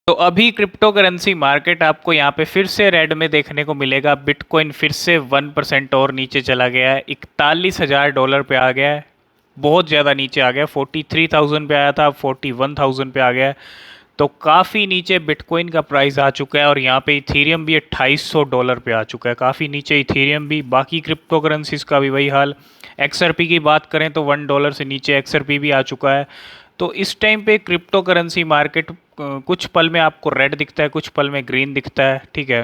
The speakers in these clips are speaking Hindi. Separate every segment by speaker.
Speaker 1: तो अभी क्रिप्टो करेंसी मार्केट आपको यहाँ पे फिर से रेड में देखने को मिलेगा। बिटकॉइन फिर से 1% और नीचे चला गया है, $41,000 पे आ गया है। बहुत ज़्यादा नीचे आ गया, 43,000 पे आया था, अब 41,000 पे आ गया है। तो काफ़ी नीचे बिटकॉइन का प्राइस आ चुका है और यहाँ पे इथेरियम भी $2,800 पे आ चुका है, काफ़ी नीचे इथेरियम भी। बाकी क्रिप्टो करेंसीज का भी वही हाल। XRP की बात करें तो $1 से नीचे XRP भी आ चुका है। तो इस टाइम पे क्रिप्टो करेंसी मार्केट कुछ पल में आपको रेड दिखता है, कुछ पल में ग्रीन दिखता है, ठीक है।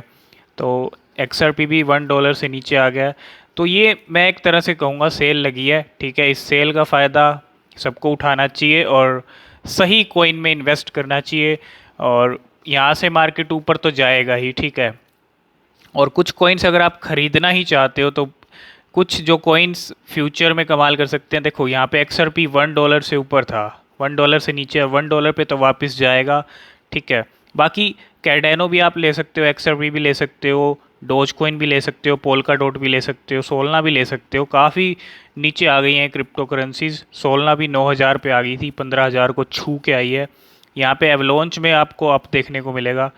Speaker 1: तो XRP भी $1 से नीचे आ गया है। तो ये मैं एक तरह से कहूँगा सेल लगी है, ठीक है। इस सेल का फ़ायदा सबको उठाना चाहिए और सही कॉइन में इन्वेस्ट करना चाहिए। और यहाँ से मार्केट ऊपर तो जाएगा ही, ठीक है। और कुछ कॉइन्स अगर आप ख़रीदना ही चाहते हो तो कुछ जो कॉइन्स फ्यूचर में कमाल कर सकते हैं। देखो यहाँ पे XRP $1 से ऊपर था, $1 से नीचे $1 पे तो वापस जाएगा, ठीक है। बाकी कैडेनो भी आप ले सकते हो, XRP भी ले सकते हो, डोज कॉइन भी ले सकते हो, पोल्का डॉट भी ले सकते हो, सोलना भी ले सकते हो। काफ़ी नीचे आ गई हैं क्रिप्टो करेंसीज। सोलना भी 9,000 पे आ गई थी, 15,000 को छू के आई है। यहाँ पे एवलॉन्च में आपको अप देखने को मिलेगा।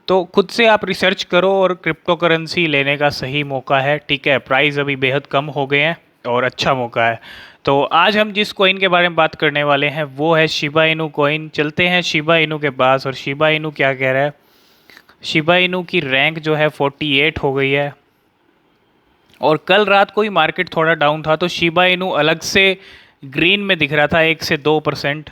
Speaker 1: तो खुद से आप रिसर्च करो और क्रिप्टो करेंसी लेने का सही मौका है, ठीक है। प्राइस अभी बेहद कम हो गए हैं और अच्छा मौका है। तो आज हम जिस कॉइन के बारे में बात करने वाले हैं वो है शिबा इनू कॉइन। चलते हैं शिबा इनू के पास और शिबा इनू क्या कह रहा है। शिबा इनू की रैंक जो है 48 हो गई है और कल रात को ही मार्केट थोड़ा डाउन था तो शिबा इनू अलग से ग्रीन में दिख रहा था, 1 से 2%।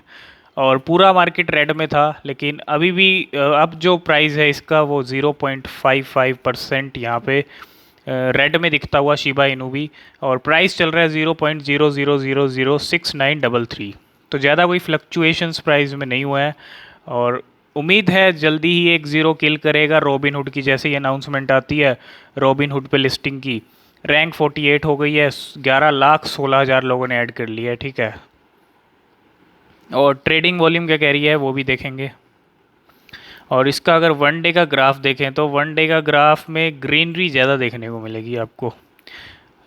Speaker 1: और पूरा मार्केट रेड में था, लेकिन अभी भी अब जो प्राइस है इसका वो 0.55% यहाँ पे रेड में दिखता हुआ शिबा इनू भी। और प्राइस चल रहा है 0.00006933। तो ज़्यादा कोई फ्लक्चुएशंस प्राइस में नहीं हुआ है और उम्मीद है जल्दी ही एक ज़ीरो किल करेगा रॉबिनहुड की। जैसे ही अनाउंसमेंट आती है रॉबिनहुड पे लिस्टिंग की, रैंक 48 हो गई है, 11,16,000 लोगों ने ऐड कर लिया है, ठीक है। और ट्रेडिंग वॉल्यूम क्या कह रही है वो भी देखेंगे। और इसका अगर 1 डे का ग्राफ देखें तो 1 डे का ग्राफ में ग्रीनरी ज़्यादा देखने को मिलेगी आपको,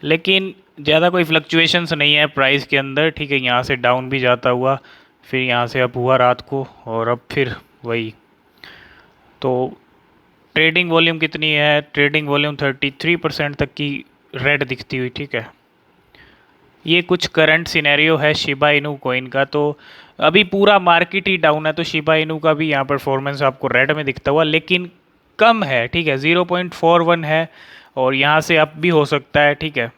Speaker 1: लेकिन ज़्यादा कोई फ्लक्चुएशंस नहीं है प्राइस के अंदर, ठीक है। यहाँ से डाउन भी जाता हुआ, फिर यहाँ से अप हुआ रात को और अब फिर वही। तो ट्रेडिंग वॉल्यूम कितनी है, ट्रेडिंग वॉल्यूम 33% तक की रेड दिखती हुई, ठीक है। ये कुछ करंट सिनेरियो है शिबा इनू कॉइन का। तो अभी पूरा मार्केट ही डाउन है तो शिबा इनू का भी यहाँ परफॉर्मेंस आपको रेड में दिखता हुआ, लेकिन कम है, ठीक है। 0.41 है और यहाँ से अप भी हो सकता है, ठीक है।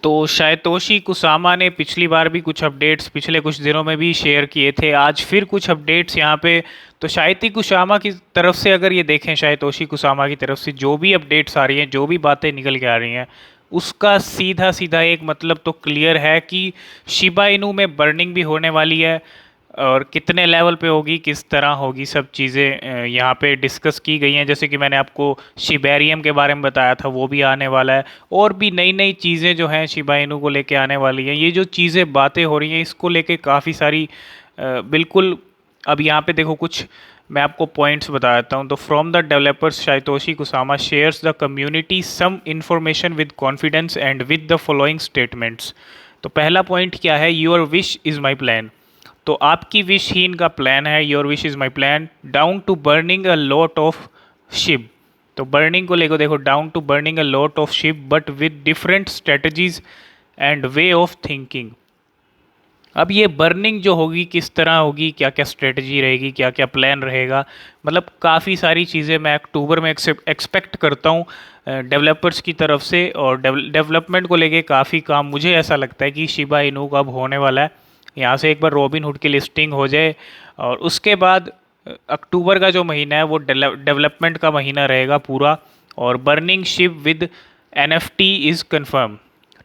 Speaker 1: तो शायतोशी कुसामा ने पिछली बार भी कुछ अपडेट्स पिछले कुछ दिनों में भी शेयर किए थे, आज फिर कुछ अपडेट्स यहाँ पे। तो शायती कुसामा की तरफ से अगर ये देखें, शायतोशी कुसामा की तरफ से जो भी अपडेट्स आ रही हैं, जो भी बातें निकल के आ रही हैं, उसका सीधा सीधा एक मतलब तो क्लियर है कि शिबा इनू में बर्निंग भी होने वाली है। और कितने लेवल पे होगी, किस तरह होगी, सब चीज़ें यहाँ पे डिस्कस की गई हैं। जैसे कि मैंने आपको शिबेरियम के बारे में बताया था, वो भी आने वाला है। और भी नई नई चीज़ें जो हैं शिबा इनू को लेके आने वाली हैं। ये जो चीज़ें बातें हो रही हैं इसको लेके काफ़ी सारी बिल्कुल। अब यहाँ पे देखो कुछ मैं आपको पॉइंट्स बता देता हूँ। तो from the developers Shytoshi Kusama shares the community some information with confidence and with the following statements. तो पहला पॉइंट क्या है, your wish is my plan. तो आपकी विश ही इनका प्लान है, your wish is my plan. Down to burning a lot of ship. तो बर्निंग को लेकर देखो, down to burning a lot of ship but with different strategies and way of thinking. अब ये बर्निंग जो होगी किस तरह होगी, क्या क्या स्ट्रेटजी रहेगी, क्या क्या प्लान रहेगा, मतलब काफ़ी सारी चीज़ें मैं अक्टूबर में एक्सपेक्ट करता हूँ डेवलपर्स की तरफ से। और डेवलपमेंट को लेके काफ़ी काम मुझे ऐसा लगता है कि शिबा इनू का अब होने वाला है। यहाँ से एक बार रॉबिनहुड की लिस्टिंग हो जाए और उसके बाद अक्टूबर का जो महीना है वो डेवलपमेंट का महीना रहेगा पूरा। और burning ship with NFT is confirm,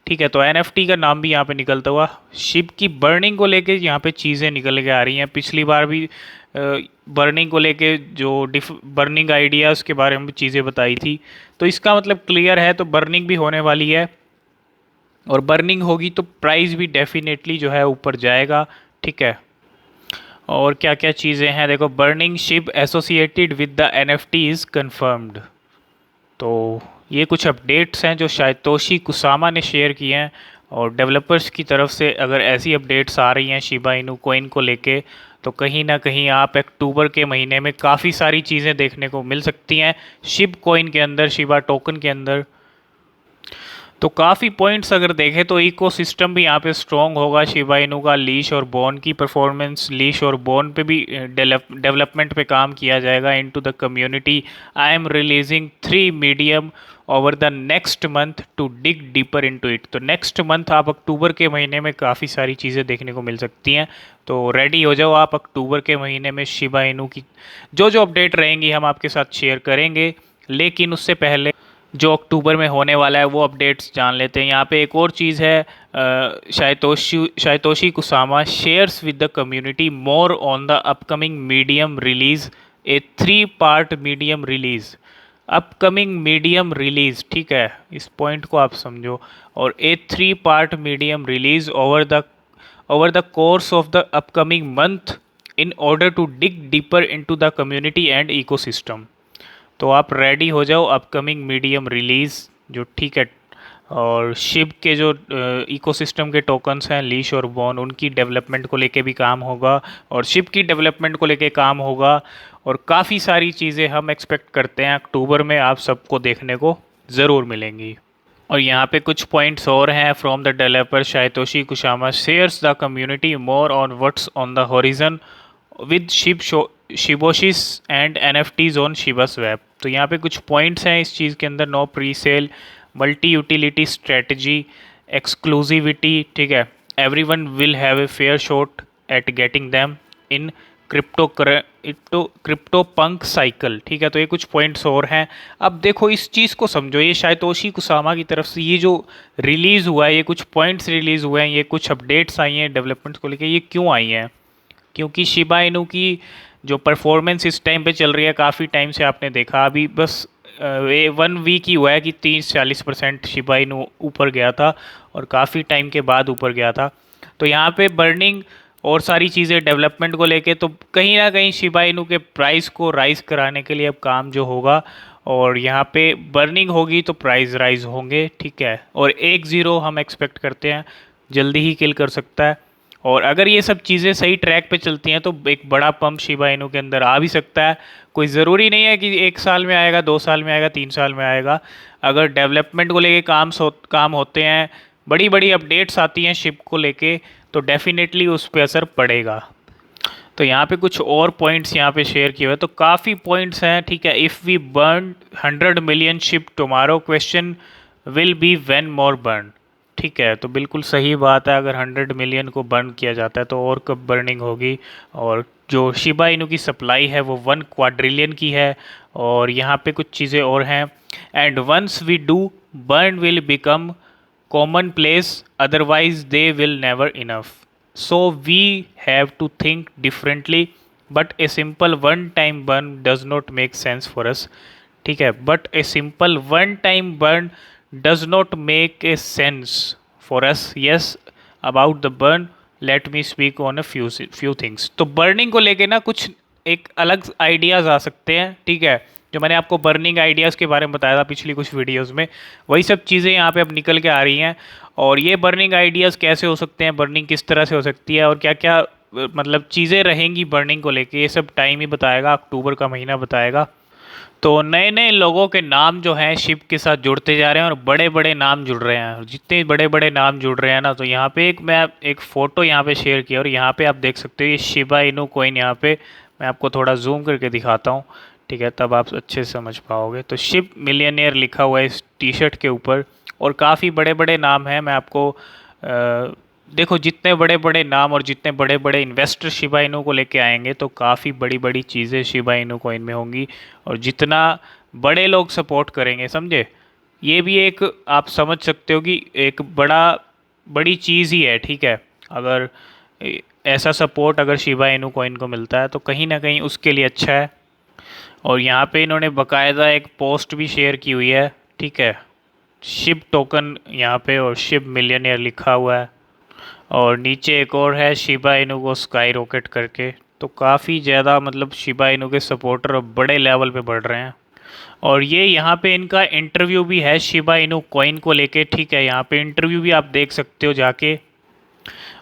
Speaker 1: ठीक है। तो NFT का नाम भी यहाँ पे निकलता हुआ, शिप की बर्निंग को लेके यहाँ पे चीज़ें निकल के आ रही हैं। पिछली बार भी बर्निंग को लेके जो बर्निंग आइडियाज़ के बारे में चीज़ें बताई थी। तो इसका मतलब क्लियर है, तो बर्निंग भी होने वाली है और बर्निंग होगी तो प्राइस भी डेफिनेटली जो है ऊपर जाएगा, ठीक है। और क्या क्या चीज़ें हैं देखो, burning ship associated with the NFT is confirmed. तो ये कुछ अपडेट्स हैं जो शायतोशी कुसामा ने शेयर किए हैं। और डेवलपर्स की तरफ से अगर ऐसी अपडेट्स आ रही हैं शिबा इनू कॉइन को लेके तो कहीं ना कहीं आप अक्टूबर के महीने में काफ़ी सारी चीज़ें देखने को मिल सकती हैं शिब कॉइन के अंदर, शिबा टोकन के अंदर। तो काफ़ी पॉइंट्स अगर देखें तो इकोसिस्टम भी यहाँ पे स्ट्रॉन्ग होगा। शिबा इनू का लीश और बॉन की परफॉर्मेंस, लीश और बॉन पे भी डेवलपमेंट पे काम किया जाएगा into the community. I am releasing 3 medium over the next month to dig deeper into it. तो नेक्स्ट मंथ आप अक्टूबर के महीने में काफ़ी सारी चीज़ें देखने को मिल सकती हैं। तो रेडी हो जाओ आप अक्टूबर के महीने में शिबा इनू की जो जो अपडेट रहेंगी हम आपके साथ शेयर करेंगे। लेकिन उससे पहले जो अक्टूबर में होने वाला है वो अपडेट्स जान लेते हैं। यहाँ पे एक और चीज़ है, Shytoshi Kusama shares with the community more on the upcoming medium release, a 3 part medium release. Upcoming medium release, ठीक है, इस पॉइंट को आप समझो। और a 3 part medium release over the course of the upcoming month in order to dig deeper into the community and ecosystem. तो आप रेडी हो जाओ अपकमिंग मीडियम रिलीज़ जो, ठीक है। और शिब के जो इकोसिस्टम के टोकन्स हैं लीश और बॉन, उनकी डेवलपमेंट को लेके भी काम होगा और शिब की डेवलपमेंट को लेके काम होगा। और काफ़ी सारी चीज़ें हम एक्सपेक्ट करते हैं अक्टूबर में आप सबको देखने को ज़रूर मिलेंगी। और यहाँ पे कुछ पॉइंट्स और हैं from the developer Shytoshi Kusama shares the community more on what's on the horizon with Shiboshis and NFTs on Shib's web. तो यहाँ पे कुछ पॉइंट्स हैं इस चीज़ के अंदर, no pre sale, multi utility strategy, exclusivity, ठीक है, everyone will have a fair shot at getting them in crypto punk cycle, ठीक है। तो ये कुछ पॉइंट्स और हैं। अब देखो इस चीज़ को समझो, ये शाइतोशी कुसामा की तरफ से ये जो रिलीज़ हुआ है, ये कुछ पॉइंट्स रिलीज़ हुए हैं, ये कुछ अपडेट्स आई हैं डेवलपमेंट्स को लेकर, ये क्यों आई हैं? क्योंकि शिबा इनू की जो परफॉर्मेंस इस टाइम पे चल रही है, काफ़ी टाइम से आपने देखा, अभी बस 1 वीक ही हुआ है कि 30-40% शिबा इनू ऊपर गया था और काफ़ी टाइम के बाद ऊपर गया था। तो यहाँ पे बर्निंग और सारी चीज़ें डेवलपमेंट को लेके, तो कहीं ना कहीं शिबा इनू के प्राइस को राइज कराने के लिए अब काम जो होगा, और यहाँ पे बर्निंग होगी तो प्राइस राइज होंगे, ठीक है। और 1-0 हम एक्सपेक्ट करते हैं जल्दी ही किल कर सकता है। और अगर ये सब चीज़ें सही ट्रैक पे चलती हैं तो एक बड़ा पंप शिबा इनू के अंदर आ भी सकता है। कोई ज़रूरी नहीं है कि 1 साल में आएगा, 2 साल में आएगा, 3 साल में आएगा। अगर डेवलपमेंट को लेके काम होते हैं, बड़ी बड़ी अपडेट्स आती हैं शिप को लेके, तो डेफिनेटली उस पर असर पड़ेगा। तो यहाँ पे कुछ और पॉइंट्स यहाँ पे शेयर किए हुए, तो काफ़ी पॉइंट्स हैं, ठीक है। If we burn 100 million ship tomorrow, question will be when more burn, ठीक है। तो बिल्कुल सही बात है, अगर 100 मिलियन को बर्न किया जाता है तो और कब बर्निंग होगी। और जो शिबा इनू की सप्लाई है वो 1 क्वाड्रिलियन की है। और यहाँ पे कुछ चीज़ें और हैं, and once we do burn will become common place, otherwise they will never enough. So we have to think differently, but a simple 1 time burn does not make sense for us, ठीक है। But a simple 1 time burn does not make a sense for us. Yes, about the burn, let me speak on a few things. तो बर्निंग को लेके ना कुछ एक अलग आइडियाज़ आ सकते हैं, ठीक है। जो मैंने आपको बर्निंग आइडियाज़ के बारे में बताया था पिछली कुछ वीडियोस में, वही सब चीज़ें यहाँ पे अब निकल के आ रही हैं। और ये बर्निंग आइडियाज़ कैसे हो सकते हैं, बर्निंग किस तरह से हो सकती है, और क्या क्या मतलब चीज़ें रहेंगी बर्निंग को लेके, ये सब टाइम ही बताएगा, अक्टूबर का महीना बताएगा। तो नए नए लोगों के नाम जो हैं शिप के साथ जुड़ते जा रहे हैं और बड़े बड़े नाम जुड़ रहे हैं। जितने बड़े बड़े नाम जुड़ रहे हैं ना, तो यहाँ पे मैं एक फ़ोटो यहाँ पे शेयर किया और यहाँ पे आप देख सकते हो ये शिबा इनू कॉइन। यहाँ पे मैं आपको थोड़ा जूम करके दिखाता हूँ, ठीक है, तब आप अच्छे से समझ पाओगे। तो शिप मिलियनियर लिखा हुआ है इस टी शर्ट के ऊपर, और काफ़ी बड़े बड़े नाम हैं। मैं आपको देखो, जितने बड़े बड़े नाम और जितने बड़े बड़े इन्वेस्टर शिबा इनू को लेके आएंगे तो काफ़ी बड़ी बड़ी चीज़ें शिबा इनू कॉइन में होंगी। और जितना बड़े लोग सपोर्ट करेंगे, समझे, ये भी एक आप समझ सकते हो कि एक बड़ी चीज़ ही है, ठीक है। अगर ऐसा सपोर्ट अगर शिबा इनू कॉइन को मिलता है तो कहीं ना कहीं उसके लिए अच्छा है। और यहाँ पे इन्होंने बाकायदा एक पोस्ट भी शेयर की हुई है, ठीक है, शिब टोकन यहाँ पे और शिब मिलियनियर लिखा हुआ है। और नीचे एक और है शिबा इनू को स्काई रॉकेट करके। तो काफ़ी ज़्यादा मतलब शिबा इनू के सपोर्टर अब बड़े लेवल पे बढ़ रहे हैं। और ये यहाँ पे इनका इंटरव्यू भी है शिबा इनू कॉइन को लेके, ठीक है, यहाँ पे इंटरव्यू भी आप देख सकते हो जाके।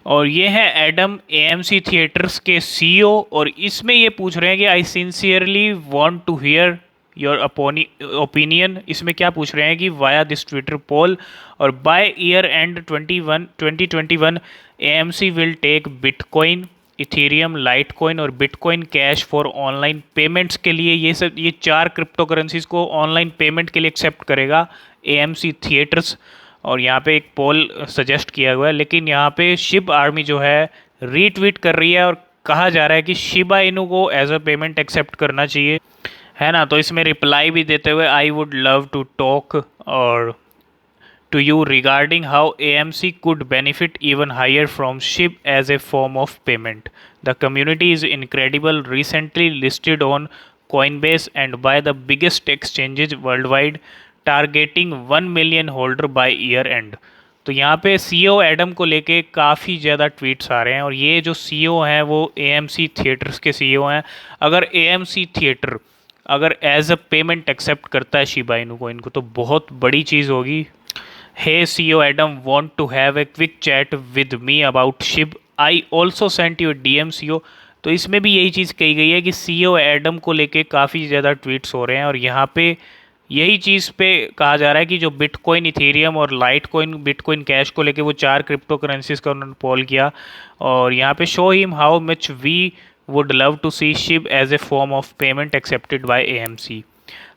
Speaker 1: और ये है एडम एएमसी थिएटर्स के सीईओ, और इसमें ये पूछ रहे हैं कि I sincerely want to hear your opinion. इसमें क्या पूछ रहे हैं कि वाया दिस ट्विटर पोल और by year end 2021 AMC will take bitcoin, ethereum, litecoin और bitcoin cash for online payments के लिए। ये 4 क्रिप्टो करेंसीज को ऑनलाइन पेमेंट के लिए एक्सेप्ट करेगा एएमसी थिएटर्स। और यहाँ पे एक पोल सजेस्ट किया हुआ है, लेकिन यहाँ पे शिब आर्मी जो है रीट्वीट कर रही है और कहा जा रहा है कि शिबा इनू को एज अ पेमेंट एक्सेप्ट करना चाहिए, है ना। तो इसमें रिप्लाई भी देते हुए I would love to talk और to you regarding how AMC could benefit even higher from SHIB as a form of payment. The community is incredible, recently listed on Coinbase and by the biggest exchanges worldwide, targeting 1 million holder by year end. तो यहाँ पे सीईओ एडम को लेके काफ़ी ज़्यादा ट्वीट्स आ रहे हैं, और ये जो सीईओ हैं वो एएमसी थिएटर्स के सीईओ हैं। अगर एएमसी थिएटर अगर एज अ पेमेंट एक्सेप्ट करता है शिबा इनू को, इनको तो बहुत बड़ी चीज़ होगी। Hey CEO Adam, want to have a quick chat with me about SHIB? I also sent you a DM CEO। तो इसमें भी यही चीज़ कही गई है कि सीईओ एडम को लेके काफ़ी ज़्यादा ट्वीट्स हो रहे हैं, और यहाँ पे यही चीज़ पे कहा जा रहा है कि जो बिटकॉइन, इथेरियम और लाइटकॉइन, बिटकॉइन कैश को लेके वो 4 क्रिप्टो करेंसीज का उन्होंने पोल किया, और यहाँ पे show him how much we would love to see Shib as a form of payment accepted by AMC.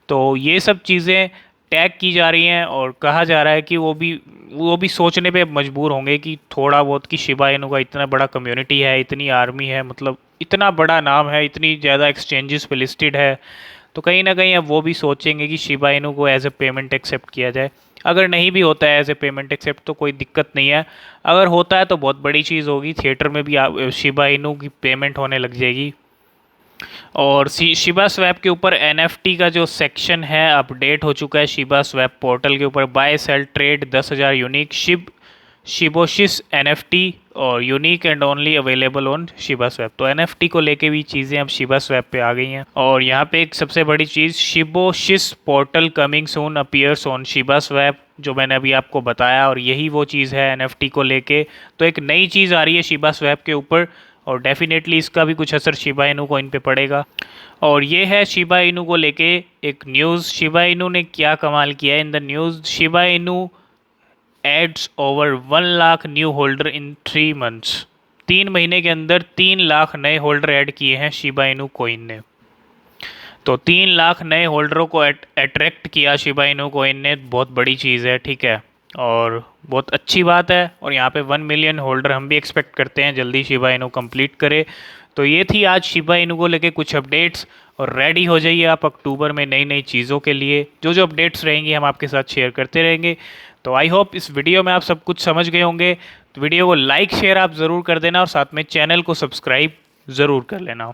Speaker 1: तो ये सब चीज़ें टैग की जा रही हैं, और कहा जा रहा है कि वो भी सोचने पे मजबूर होंगे कि थोड़ा बहुत कि शिबा इनू का इतना बड़ा कम्युनिटी है, इतनी आर्मी है, मतलब इतना बड़ा नाम है, इतनी ज़्यादा एक्सचेंजेस पे लिस्टेड है, तो कहीं ना कहीं अब वो भी सोचेंगे कि शिबा इनू को एज ए पेमेंट एक्सेप्ट किया जाए। अगर नहीं भी होता है एज ए पेमेंट एक्सेप्ट तो कोई दिक्कत नहीं है, अगर होता है तो बहुत बड़ी चीज़ होगी, थिएटर में भी शिबा इनू की पेमेंट होने लग जाएगी। और शिबा स्वैप के ऊपर एनएफटी का जो सेक्शन है अपडेट हो चुका है शिबा स्वैप पोर्टल के ऊपर। Buy sell trade 10,000 unique Shiboshis NFT और unique and only available on Shiba Swap. तो एनएफटी को लेके भी चीज़ें अब शिबा स्वैप पे आ गई हैं। और यहाँ पे एक सबसे बड़ी चीज़, Shiboshis portal coming soon appears on Shiba Swap, जो मैंने अभी आपको बताया, और यही वो चीज़ है एनएफटी को लेके। तो एक नई चीज़ आ रही है शिबा स्वैप के ऊपर, और डेफिनेटली इसका भी कुछ असर शिबा इनू कॉइन पे पड़ेगा। और ये है शिबा इनू को लेके एक न्यूज़। शिबा इनू ने क्या कमाल किया है in the news. Shiba Inu adds over 1 lakh new holder in 3 months. 3 महीने के अंदर 3 लाख नए होल्डर ऐड किए हैं शिबा इनू कॉइन ने। तो 3 लाख नए होल्डरों को अट्रैक्ट किया शिबा इनू कॉइन ने, बहुत बड़ी चीज़ है, ठीक है, और बहुत अच्छी बात है। और यहाँ पे 1 मिलियन होल्डर हम भी एक्सपेक्ट करते हैं जल्दी शिबा इनू कंप्लीट करे। तो ये थी आज शिबा इनू को लेके कुछ अपडेट्स, और रेडी हो जाइए आप अक्टूबर में नई नई चीज़ों के लिए। जो अपडेट्स रहेंगी हम आपके साथ शेयर करते रहेंगे। तो आई होप इस वीडियो में आप सब कुछ समझ गए होंगे। तो वीडियो को लाइक शेयर आप ज़रूर कर देना, और साथ में चैनल को सब्सक्राइब ज़रूर कर लेना।